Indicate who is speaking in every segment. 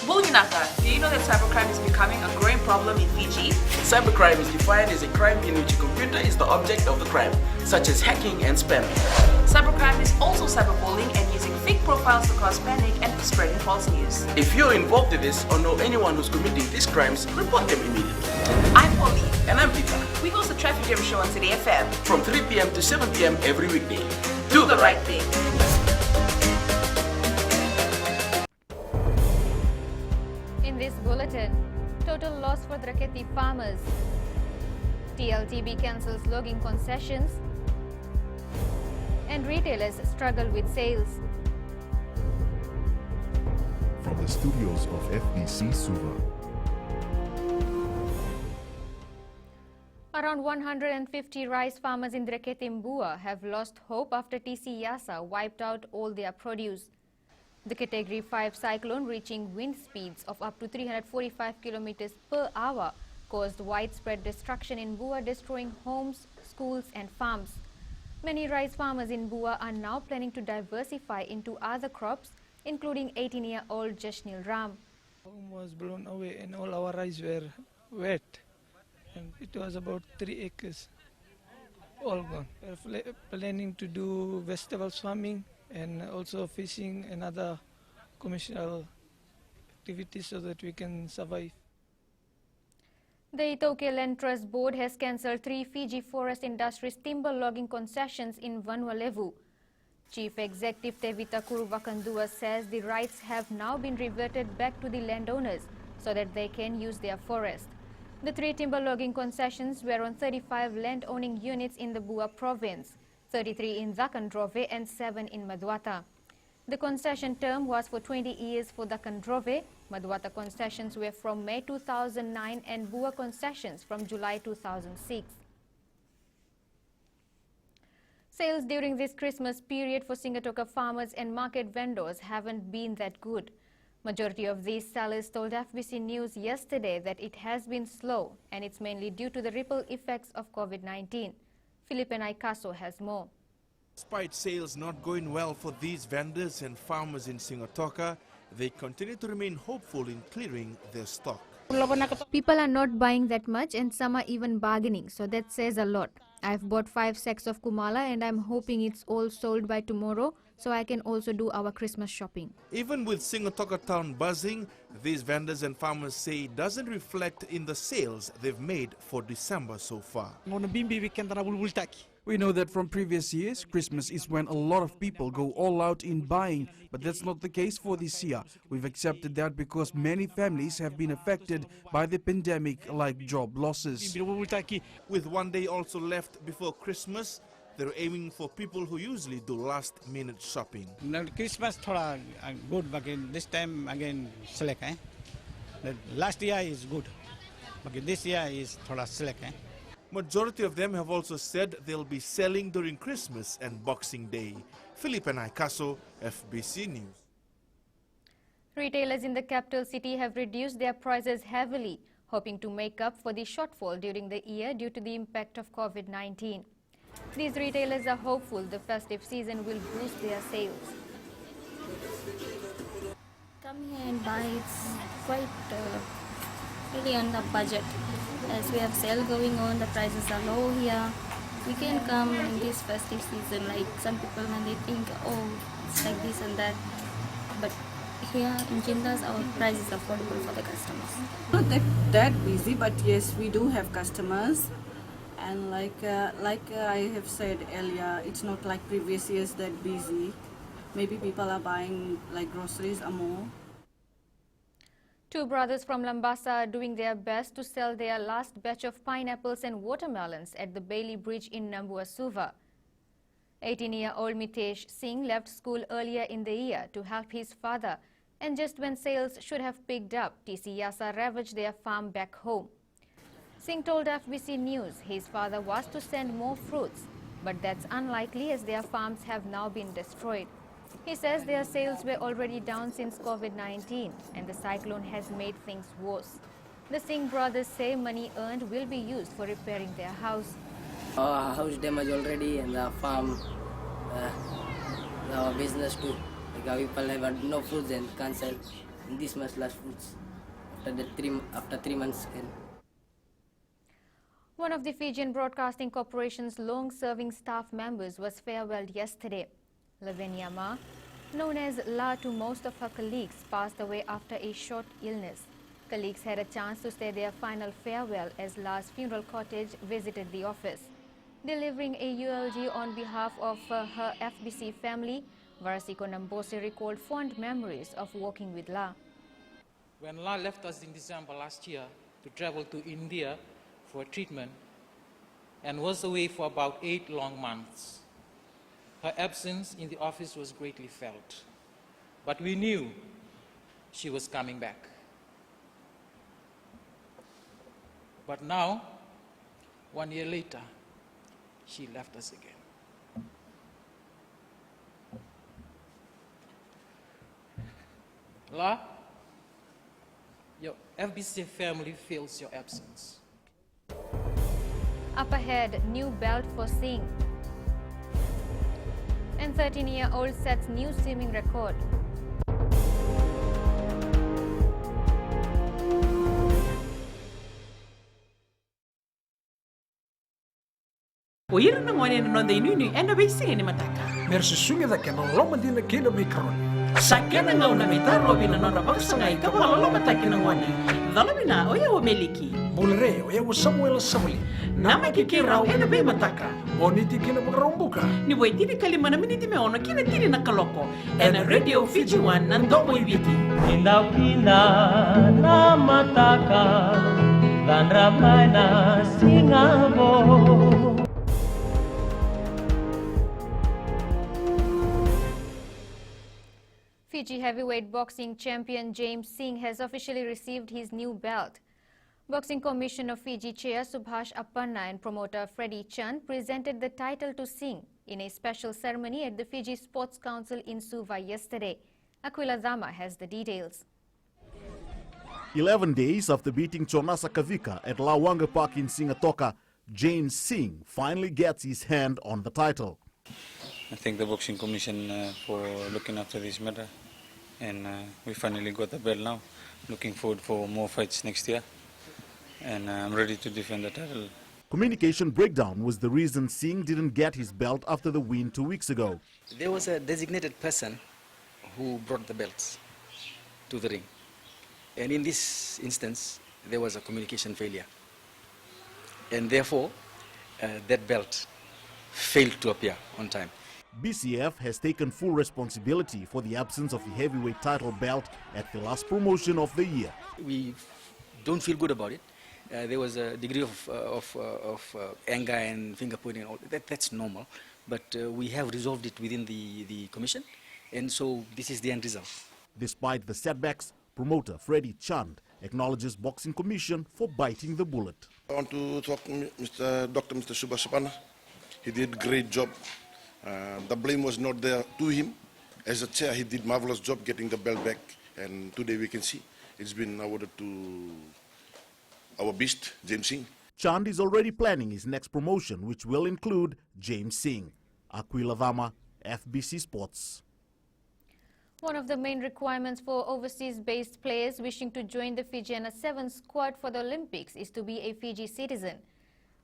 Speaker 1: Bulginaka, do you know that cybercrime is becoming a growing problem in Fiji?
Speaker 2: Cybercrime is defined as a crime in which a computer is the object of the crime, such as hacking and spamming.
Speaker 1: Cybercrime is also cyberbullying and using fake profiles to cause panic and spreading false news.
Speaker 2: If you're involved in this or know anyone who's committing these crimes, report them immediately.
Speaker 1: I'm Polly.
Speaker 2: And I'm Peter.
Speaker 1: We host the Traffic Jam Show on City FM.
Speaker 2: From 3 p.m. to 7 p.m. every weekday.
Speaker 1: Do the right thing.
Speaker 3: In this bulletin, total loss for Draketi farmers. TLTB cancels logging concessions. And retailers struggle with sales.
Speaker 4: From the studios of FBC Suva.
Speaker 3: Around 150 rice farmers in Draketi Mbua have lost hope after TC Yasa wiped out all their produce. The Category 5 cyclone, reaching wind speeds of up to 345 kilometers per hour, caused widespread destruction in Mbua, destroying homes, schools and farms. Many rice farmers in Mbua are now planning to diversify into other crops, including 18-year-old Jashnil Ram.
Speaker 5: Home was blown away and all our rice were wet. And it was about 3 acres, all gone. We're planning to do vegetables farming and also fishing and other commercial activities so that we can survive.
Speaker 3: The Itoke Land Trust Board has cancelled 3 Fiji Forest Industries timber logging concessions in Vanuatu. Chief Executive Tevita Kuruvakandua says the rights have now been reverted back to the landowners so that they can use their forest. The 3 timber logging concessions were on 35 land-owning units in the Bua province, 33 in Dakandrove and 7 in Maduata. The concession term was for 20 years for Dakandrove. Maduata concessions were from May 2009 and Bua concessions from July 2006. Sales during this Christmas period for Singatoka farmers and market vendors haven't been that good. Majority of these sellers told FBC News yesterday that it has been slow and it's mainly due to the ripple effects of COVID-19. Felipe Naikaso has more.
Speaker 6: Despite sales not going well for these vendors and farmers in Singatoka, they continue to remain hopeful in clearing their stock.
Speaker 3: People are not buying that much and some are even bargaining, so that says a lot. I've bought 5 sacks of Kumala and I'm hoping it's all sold by tomorrow so I can also do our Christmas shopping.
Speaker 6: Even with Singatoka town buzzing, these vendors and farmers say it doesn't reflect in the sales they've made for December so far.
Speaker 7: We know that from previous years, Christmas is when a lot of people go all out in buying, but that's not the case for this year. We've accepted that because many families have been affected by the pandemic, like job losses.
Speaker 6: With one day also left before Christmas, they're aiming for people who usually do last-minute shopping.
Speaker 8: Christmas thoda good, but this time again select. The last year is good, but this year is thoda select.
Speaker 6: Majority of them have also said they'll be selling during Christmas and Boxing Day. Felipe Naikaso, FBC News.
Speaker 3: Retailers in the capital city have reduced their prices heavily, hoping to make up for the shortfall during the year due to the impact of COVID-19. These retailers are hopeful the festive season will boost their sales.
Speaker 9: Come here and buy, it's quite really on the budget. As we have sale going on, the prices are low here. We can come in this festive season, like some people when they think, oh, it's like this and that. But here in Jindas, our price is affordable for the customers.
Speaker 10: Not that busy, but yes, we do have customers. And like I have said earlier, it's not like previous years that busy. Maybe people are buying like groceries or more.
Speaker 3: 2 brothers from Lambasa are doing their best to sell their last batch of pineapples and watermelons at the Bailey Bridge in Nambua Suva. 18-year-old Mitesh Singh left school earlier in the year to help his father, and just when sales should have picked up, TC Yasa ravaged their farm back home. Singh told FBC News his father was to send more fruits, but that's unlikely as their farms have now been destroyed. He says their sales were already down since COVID-19 and the cyclone has made things worse. The Singh brothers say money earned will be used for repairing their house.
Speaker 11: Our house damaged already and the farm, our business too. Like our people have no food and can't sell. this month last fruits after 3 months again.
Speaker 3: One of the Fijian Broadcasting Corporation's long-serving staff members was farewelled yesterday. Lavinia Ma, known as La to most of her colleagues, passed away after a short illness. Colleagues had a chance to say their final farewell as La's funeral cottage visited the office. Delivering a eulogy on behalf of her FBC family, Varasiko Nambosi recalled fond memories of working with La.
Speaker 12: When La left us in December last year to travel to India for treatment and was away for about 8 long months, her absence in the office was greatly felt. But we knew she was coming back. But now, 1 year later, she left us again. La, your FBC family feels your absence.
Speaker 3: Up ahead, new belt for Singh. And 13-year-old sets new swimming record.
Speaker 13: O ira na ngone no de nini ena be singa ni mataka.
Speaker 14: Mersi sunga da kena loma dina kena mikron.
Speaker 13: Sakena ngau na mitaro bina no na baksa ngai ka wala loma taki na ngone. Dalo bina o ya o meliki.
Speaker 14: Bulre o ya o Samuel Samuli.
Speaker 13: Nama kiki rau ena be mataka.
Speaker 14: Boniti kena bakarombuka.
Speaker 13: Ni boy tini kalima na miniti me ono kina tini na kaloko. Ena radio Fiji One na ndomo ibiti.
Speaker 15: Indaw kina na mataka dan ramai na singabo.
Speaker 3: Fiji heavyweight boxing champion James Singh has officially received his new belt. Boxing Commission of Fiji Chair Subhash Appanna and promoter Freddie Chand presented the title to Singh in a special ceremony at the Fiji Sports Council in Suva yesterday. Aquila Dama has the details.
Speaker 16: 11 days after beating Chonasa Kavika at Lawanga Park in Singatoka, James Singh finally gets his hand on the title.
Speaker 17: I thank the Boxing Commission for looking after this matter, and we finally got the belt now. Looking forward for more fights next year, and I'm ready to defend the title.
Speaker 16: Communication breakdown was the reason Singh didn't get his belt after the win 2 weeks ago.
Speaker 18: There was a designated person who brought the belts to the ring, and in this instance there was a communication failure, and therefore that belt failed to appear on time.
Speaker 16: BCF has taken full responsibility for the absence of the heavyweight title belt at the last promotion of the year.
Speaker 18: We don't feel good about it. There was a degree of anger and finger pointing and all that. That's normal, but we have resolved it within the commission, and so this is the end result.
Speaker 16: Despite the setbacks, promoter Freddie Chand acknowledges Boxing Commission for biting the bullet.
Speaker 19: I want to talk to Mr. Subhash Appanna. He did a great job. The blame was not there to him. As a chair, he did marvelous job getting the belt back, and today we can see it's been awarded to our beast, James Singh.
Speaker 16: Chand is already planning his next promotion, which will include James Singh. Aquila Dama, FBC Sports.
Speaker 3: One of the main requirements for overseas-based players wishing to join the Fijiana 7 squad for the Olympics is to be a Fiji citizen.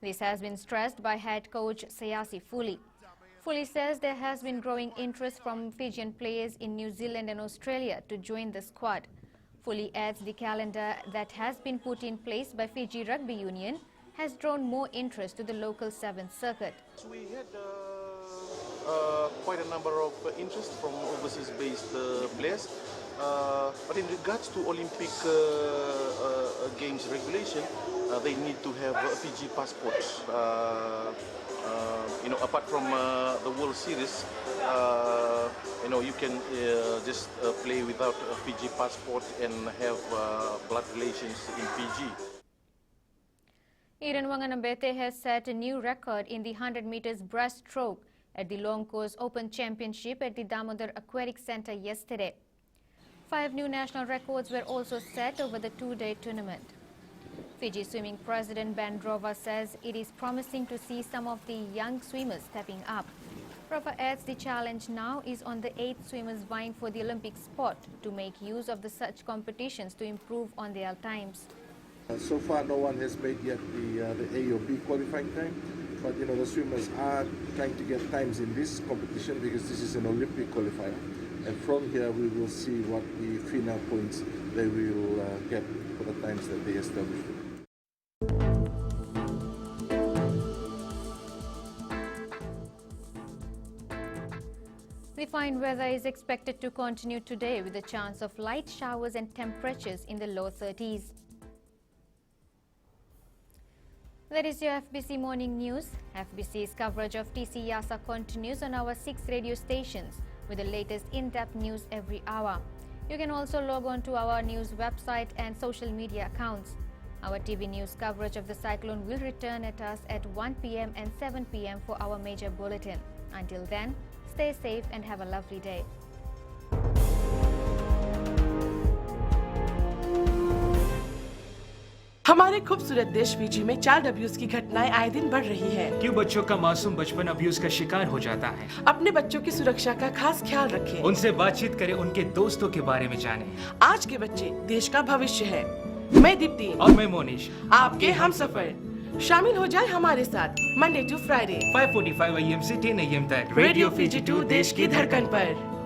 Speaker 3: This has been stressed by head coach Sayasi Fuli. Fuli says there has been growing interest from Fijian players in New Zealand and Australia to join the squad. Fuli adds the calendar that has been put in place by Fiji Rugby Union has drawn more interest to the local 7th circuit.
Speaker 20: We had quite a number of interest from overseas-based players. But in regards to Olympic Games regulation, they need to have a Fiji passport. Apart from the World Series, you can just play without a Fiji passport and have blood relations in Fiji.
Speaker 3: Eden Wanganambete has set a new record in the 100 meters breaststroke at the Long Course Open Championship at the Damodar Aquatic Center yesterday. 5 new national records were also set over the 2-day tournament. Fiji swimming president Bandrova says it is promising to see some of the young swimmers stepping up. Rafa adds the challenge now is on the 8 swimmers vying for the Olympic spot to make use of such competitions to improve on their times.
Speaker 21: So far, no one has made yet the A or B qualifying time, but you know the swimmers are trying to get times in this competition because this is an Olympic qualifier, and from here we will see what the FINA points they will get for the times that they establish.
Speaker 3: The fine weather is expected to continue today with a chance of light showers and temperatures in the low 30s. That is your FBC Morning News. FBC's coverage of TC Yasa continues on our 6 radio stations with the latest in-depth news every hour. You can also log on to our news website and social media accounts. Our TV news coverage of the cyclone will return at us at 1 p.m. and 7 p.m. for our major bulletin. Until then, stay safe and have a lovely day.
Speaker 1: हमारे खूबसूरत देश Fiji में child abuse की घटनाएं आए दिन बढ़ रही हैं।
Speaker 22: क्यों बच्चों का मासूम बचपन अब्यूज का शिकार हो जाता है?
Speaker 1: अपने बच्चों की सुरक्षा का खास ख्याल रखें।
Speaker 22: उनसे बातचीत करें, उनके दोस्तों के बारे में जानें।
Speaker 1: आज के बच्चे देश का भविष्य है। मैं दीप्ति
Speaker 22: और मैं मोनिश,
Speaker 1: आपके हमसफर। शामिल हो जाए हमारे साथ मंडे टू फ्राइडे
Speaker 22: 5:45 AM से 10 AM तक
Speaker 1: रेडियो फिजी 2 देश की धड़कन पर।